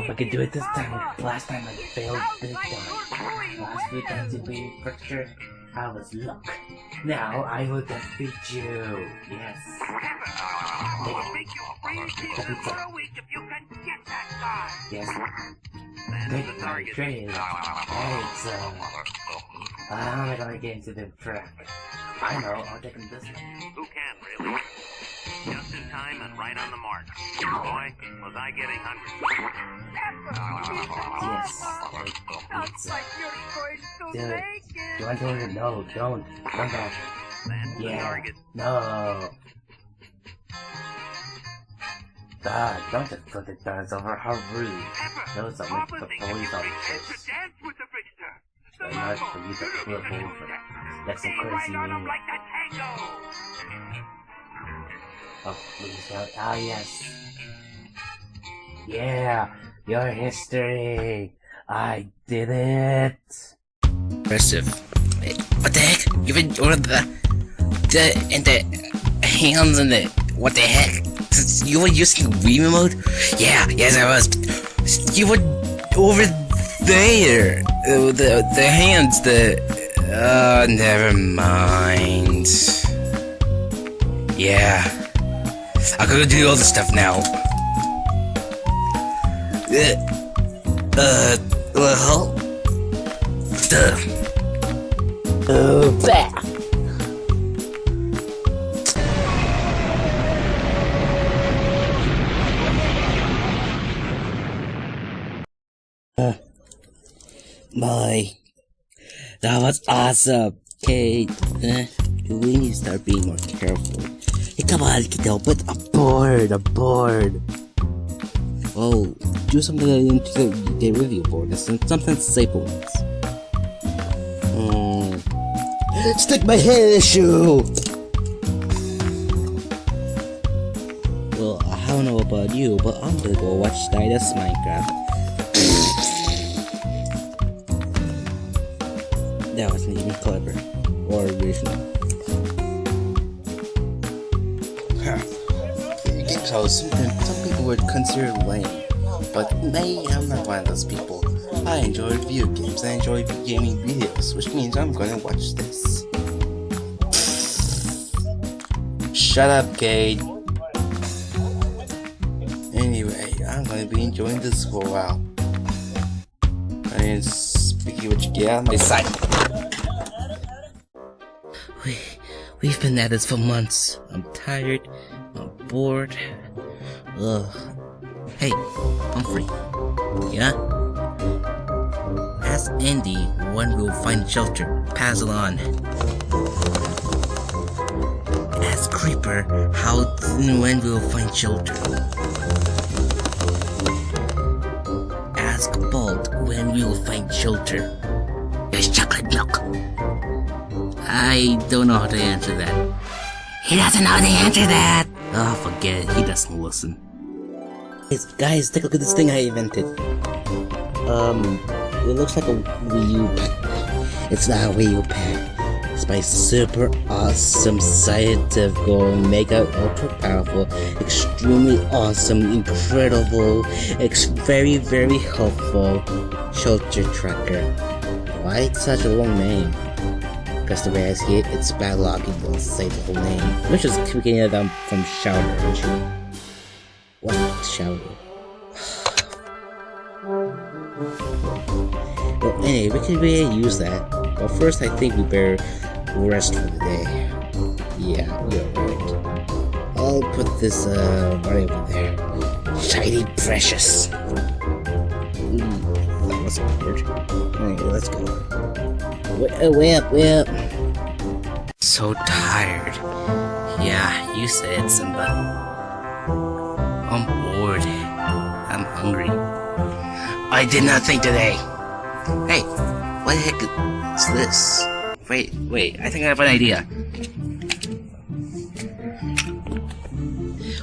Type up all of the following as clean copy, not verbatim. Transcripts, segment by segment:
hope I can do it this time. Last time I failed big time. Last few times you beat for sure. I was luck. Now I will defeat you. Yes. I'll make you free pizza for a week if you can get that guy. Yes. Take my train. Hey, so how am I gonna get into the track? I know, I'll take him this way. Who can, really? Just in time and right on the mark. Boy, was I getting hungry. Yes. Sounds like you're going to Dude, make it. do I tell you no? Don't. Come back. That's the Yeah. target. No. God, don't just put the guns over. How rude. Those are like the police officers. Dance with the trickster. They're not for you to flip over. That's some crazy Right on him mean. like that tango. Oh, please don't. Ah, yes. Yeah, your history. I did it. Impressive. Wait, what the heck? You even ordered the hands and the what the heck? You were using Wii mode? Yeah, yes I was. You were over there. The hands. Never mind. Yeah, I could do all this stuff now. Well. Back. Boy, that was awesome. Okay, we need to start being more careful. Hey, come on, kiddo, but I'm bored. Oh, do something into the review board. Something safer ones. Stick my head in the shoe! Well, I don't know about you, but I'm gonna go watch Didas Minecraft. That wasn't even clever. Or original. Some people would consider lame. But me, I'm not one of those people. I enjoy video games. I enjoy gaming videos, which means I'm gonna watch this. Shut up, Kade. Anyway, I'm gonna be enjoying this for a while. And speaking of what you get out of my sight. We've been at this for months. I'm tired. I'm bored. Ugh. Hey, I'm free. Yeah? Ask Andy when we'll find shelter. Pass it on. Ask Creeper how and when we'll find shelter. Ask Bolt when we'll find shelter. There's chocolate milk. I don't know how to answer that. He doesn't know how to answer that! Oh, forget it. He doesn't listen. Guys, take a look at this thing I invented. It looks like a Wii U pad. It's not a Wii U pad. It's my super awesome scientific, mega ultra powerful, extremely awesome, incredible, very, very helpful shelter tracker. Why such a long name? Because the way I see it, it's bad luck it won't say the whole name. Which is kicking it down from shower. What shower? Well, anyway, we can really use that. But first, I think we better rest for the day. Yeah, you're right. I'll put this right over there. Shiny precious. That was weird. Anyway, let's go. Way up. So tired. Yeah, you said it, Simba. I'm bored. I'm hungry. I did nothing today. Hey, what the heck is this? Wait, I think I have an idea.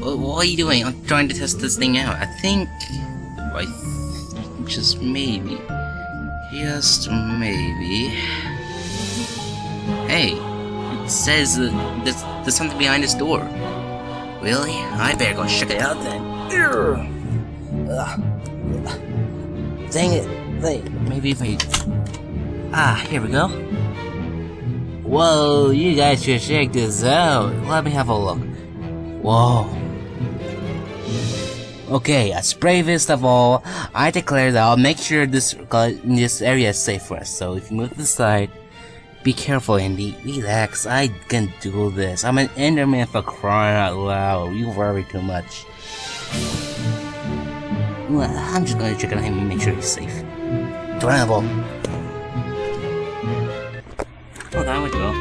What are you doing? I'm trying to test this thing out. I think just maybe. Hey, it says there's something behind this door. Really? I better go check it out then. Dang it. Wait, maybe if I... Ah, here we go. Whoa, you guys should check this out. Let me have a look. Whoa. Okay, as bravest of all, I declare that I'll make sure this area is safe for us. So if you move to the side, be careful, Andy. Relax, I can do this. I'm an Enderman for crying out loud. You worry too much. Well, I'm just gonna check on him and make sure he's safe. Travel. Oh, that would go.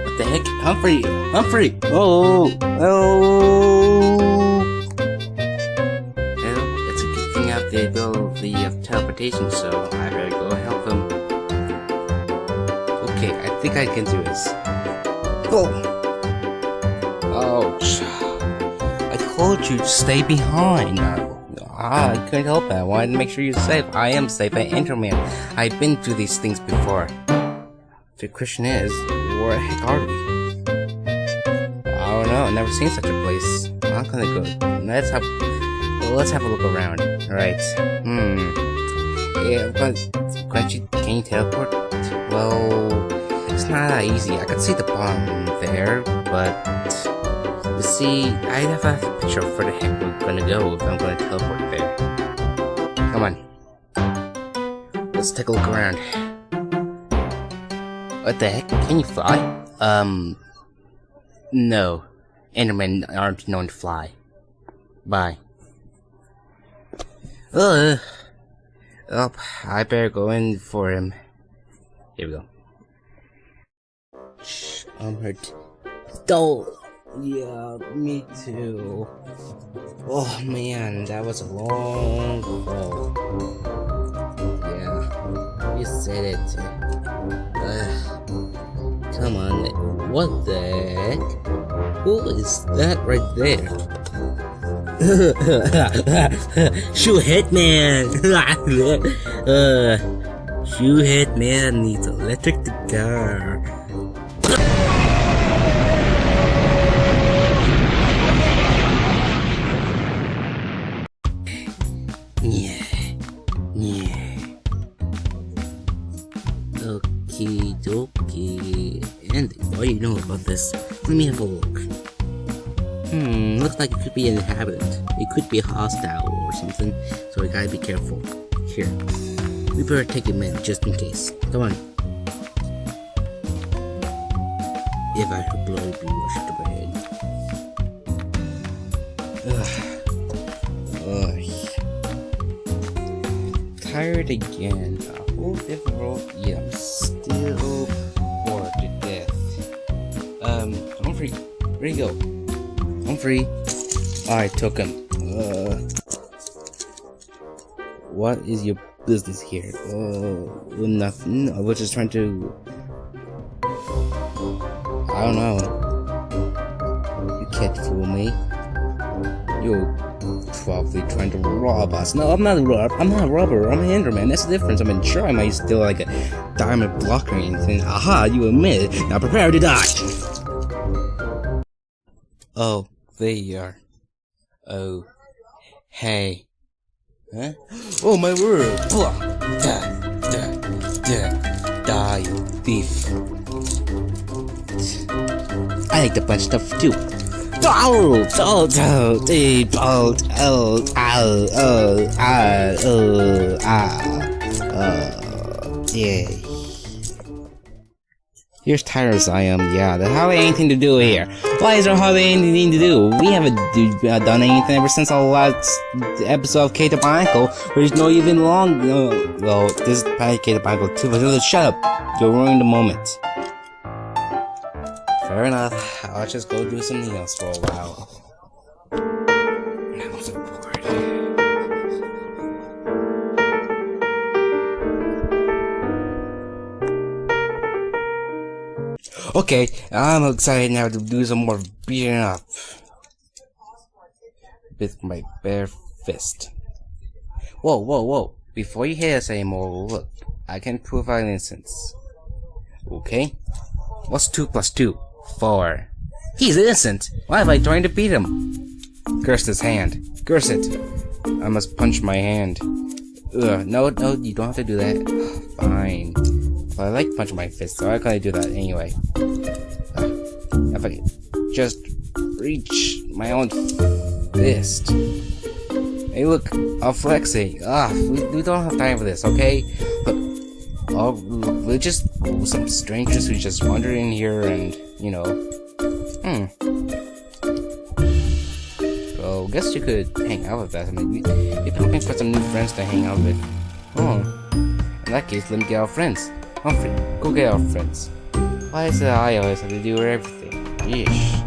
What the heck? Humphrey! Humphrey! Oh! Well, it's a good thing I have the ability of teleportation, so I better go help him. Okay, I think I can do this. Go! Ouch. I told you to stay behind. I couldn't help it. I wanted to make sure you're safe. I am safe at Enderman. I've been through these things before. The question is, where the heck are we? I don't know. I've never seen such a place. I'm gonna go. Let's have a look around. Alright. Yeah, but can you teleport? Well, it's not that easy. I can see the bottom there, but you see, I have to have a picture of where the heck we're gonna go if I'm gonna teleport there. Come on. Let's take a look around. What the heck? Can you fly? No. Endermen aren't known to fly. Bye. Oh, I better go in for him. Here we go. Shh, I'm hurt. Don't. Yeah, me too. Oh man, that was a long fall. Yeah, you said it. Come on, what the heck? Who is that right there? Shoe Hitman! Shoe Hitman needs electric guitar. Okie dokie. And what do you know about this? Let me have a look. Looks like it could be an inhabitant. It could be hostile or something, so we gotta be careful. Here, we better take him in just in case. Come on. If I could blow, be rushed to bed. Tired again. A whole different role. Yeah, I'm still bored to death. Humphrey, where'd he go? Humphrey. I took him. What is your business here? Nothing. I was just trying to... I don't know. You can't fool me. You're probably trying to rob us. No, I'm not a robber. I'm an Enderman. That's the difference. I mean, sure, I might steal like a diamond block or anything. Aha, you admit it. Now prepare to die. Oh, there you are. Oh, hey. Huh? Oh, my word. Die, you thief. I like the bunch stuff too. Yeah. You're as tired as I am. Yeah, there's hardly anything to do here. Why is there hardly anything to do? We haven't done anything ever since our last episode of Kade The Bionicle, which is not even long. Well, this is probably Kade The Bionicle too, but shut up. You're ruining the moment. Fair enough. I'll just go do something else for a while. I'm so bored. Okay, I'm excited now to do some more beating up with my bare fist. Whoa. Before you hit us anymore, look, I can prove our innocence. Okay? What's 2 plus 2? 4. He's innocent. Why am I trying to beat him? Curse his hand. Curse it. I must punch my hand. Ugh, no, you don't have to do that. Fine. Well, I like punching my fist, so I can't do that anyway. If I could just reach my own fist. Hey, look, I'm flexing. We don't have time for this, okay? Look, we're just some strangers who just wander in here and, you know. Well, guess you could hang out with us. I mean, you've been looking for some new friends to hang out with. Oh, in that case, let me get our friends. Humphrey, go get our friends. Why is it I always have to do everything? Yeesh.